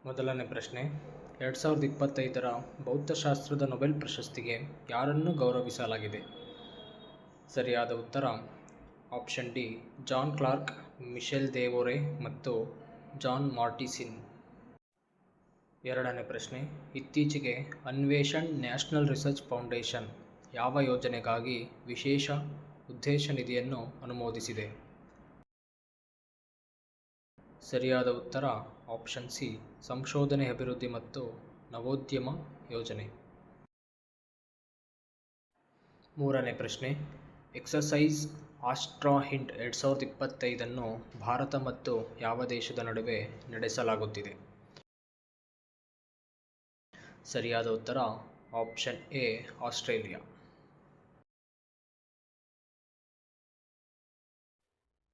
ಮೊದಲನೇ ಪ್ರಶ್ನೆ, 2025ರ ಭೌತಶಾಸ್ತ್ರದ ನೊಬೆಲ್ ಪ್ರಶಸ್ತಿಗೆ ಯಾರನ್ನು ಗೌರವಿಸಲಾಗಿದೆ? ಸರಿಯಾದ ಉತ್ತರ option D, John Clarke, Michel Devoret ಮತ್ತು ಜಾನ್ ಮಾರ್ಟಿಸಿನ್. ಎರಡನೇ ಪ್ರಶ್ನೆ, ಇತ್ತೀಚೆಗೆ ಅನ್ವೇಷಣ್ ನ್ಯಾಷನಲ್ ರಿಸರ್ಚ್ ಫೌಂಡೇಶನ್ ಯಾವ ಯೋಜನೆಗಾಗಿ ವಿಶೇಷ ಉದ್ದೇಶ ನಿಧಿಯನ್ನು ಅನುಮೋದಿಸಿದೆ? ಸರಿಯಾದ ಉತ್ತರ ಆಪ್ಷನ್ ಸಿ, ಸಂಶೋಧನೆ ಅಭಿವೃದ್ಧಿ ಮತ್ತು ನವೋದ್ಯಮ ಯೋಜನೆ. ಮೂರನೇ ಪ್ರಶ್ನೆ, ಎಕ್ಸಸೈಸ್ ಆಸ್ಟ್ರಾಹಿಂಟ್ 2025 ಭಾರತ ಮತ್ತು ಯಾವ ದೇಶದ ನಡುವೆ ನಡೆಸಲಾಗುತ್ತಿದೆ? ಸರಿಯಾದ ಉತ್ತರ ಆಪ್ಷನ್ ಎ, ಆಸ್ಟ್ರೇಲಿಯಾ.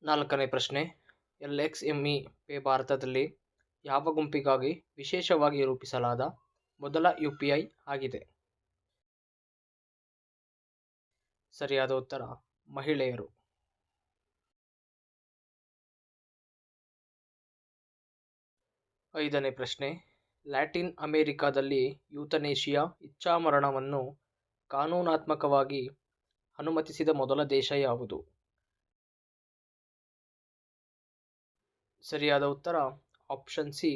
ನಾಲ್ಕನೇ ಪ್ರಶ್ನೆ, LXME ಪೇ ಭಾರತದಲ್ಲಿ ಯಾವ ಗುಂಪಿಗಾಗಿ ವಿಶೇಷವಾಗಿ ರೂಪಿಸಲಾದ ಮೊದಲ UPI ಆಗಿದೆ? ಸರಿಯಾದ ಉತ್ತರ ಮಹಿಳೆಯರು. ಐದನೇ ಪ್ರಶ್ನೆ, ಲ್ಯಾಟಿನ್ ಅಮೆರಿಕಾದಲ್ಲಿ ಯೂಥನೇಶಿಯಾ ಇಚ್ಛಾಮರಣವನ್ನು ಕಾನೂನಾತ್ಮಕವಾಗಿ ಅನುಮತಿಸಿದ ಮೊದಲ ದೇಶ ಯಾವುದು? ಸರಿಯಾದ ಉತ್ತರ ಆಪ್ಷನ್ ಸಿ,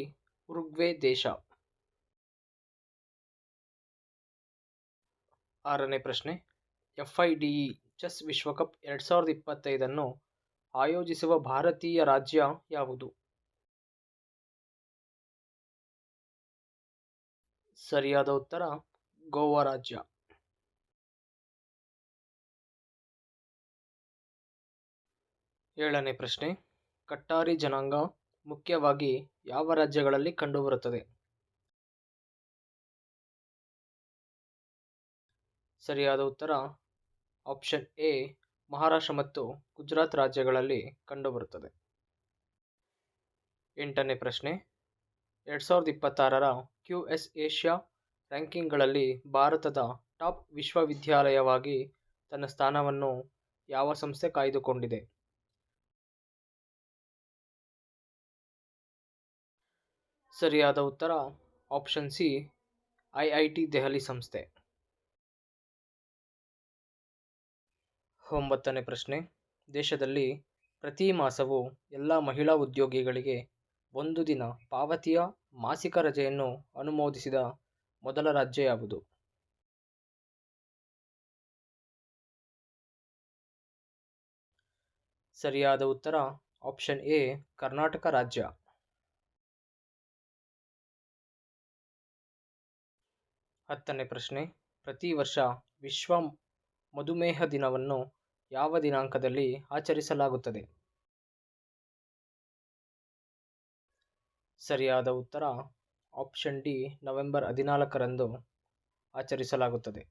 ಉರುಗ್ವೆ ದೇಶ. ಆರನೇ ಪ್ರಶ್ನೆ, FIDE ಚೆಸ್ ವಿಶ್ವಕಪ್ 2025 ಆಯೋಜಿಸುವ ಭಾರತೀಯ ರಾಜ್ಯ ಯಾವುದು? ಸರಿಯಾದ ಉತ್ತರ ಗೋವಾ ರಾಜ್ಯ. ಏಳನೇ ಪ್ರಶ್ನೆ, ಕಟ್ಟಾರಿ ಜನಾಂಗ ಮುಖ್ಯವಾಗಿ ಯಾವ ರಾಜ್ಯಗಳಲ್ಲಿ ಕಂಡುಬರುತ್ತದೆ? ಸರಿಯಾದ ಉತ್ತರ ಆಪ್ಷನ್ ಎ, ಮಹಾರಾಷ್ಟ್ರ ಮತ್ತು ಗುಜರಾತ್ ರಾಜ್ಯಗಳಲ್ಲಿ ಕಂಡುಬರುತ್ತದೆ. ಎಂಟನೇ ಪ್ರಶ್ನೆ, 2026ರ QS ಏಷ್ಯಾ ರ್ಯಾಂಕಿಂಗ್ಗಳಲ್ಲಿ ಭಾರತದ ಟಾಪ್ ವಿಶ್ವವಿದ್ಯಾಲಯವಾಗಿ ತನ್ನ ಸ್ಥಾನವನ್ನು ಯಾವ ಸಂಸ್ಥೆ ಕಾಯ್ದುಕೊಂಡಿದೆ? ಸರಿಯಾದ ಉತ್ತರ ಆಪ್ಷನ್ ಸಿ, IIT ದೆಹಲಿ ಸಂಸ್ಥೆ. ಒಂಬತ್ತನೇ ಪ್ರಶ್ನೆ, ದೇಶದಲ್ಲಿ ಪ್ರತಿ ಮಾಸವೂ ಎಲ್ಲ ಮಹಿಳಾ ಉದ್ಯೋಗಿಗಳಿಗೆ ಒಂದು ದಿನ ಪಾವತಿಯ ಮಾಸಿಕ ರಜೆಯನ್ನು ಅನುಮೋದಿಸಿದ ಮೊದಲ ರಾಜ್ಯ ಯಾವುದು? ಸರಿಯಾದ ಉತ್ತರ ಆಪ್ಷನ್ ಎ, ಕರ್ನಾಟಕ ರಾಜ್ಯ. ಹತ್ತನೇ ಪ್ರಶ್ನೆ, ಪ್ರತಿ ವರ್ಷ ವಿಶ್ವ ಮಧುಮೇಹ ದಿನವನ್ನು ಯಾವ ದಿನಾಂಕದಲ್ಲಿ ಆಚರಿಸಲಾಗುತ್ತದೆ? ಸರಿಯಾದ ಉತ್ತರ ಆಪ್ಷನ್ ಡಿ, ನವೆಂಬರ್ 14ರಂದು ಆಚರಿಸಲಾಗುತ್ತದೆ.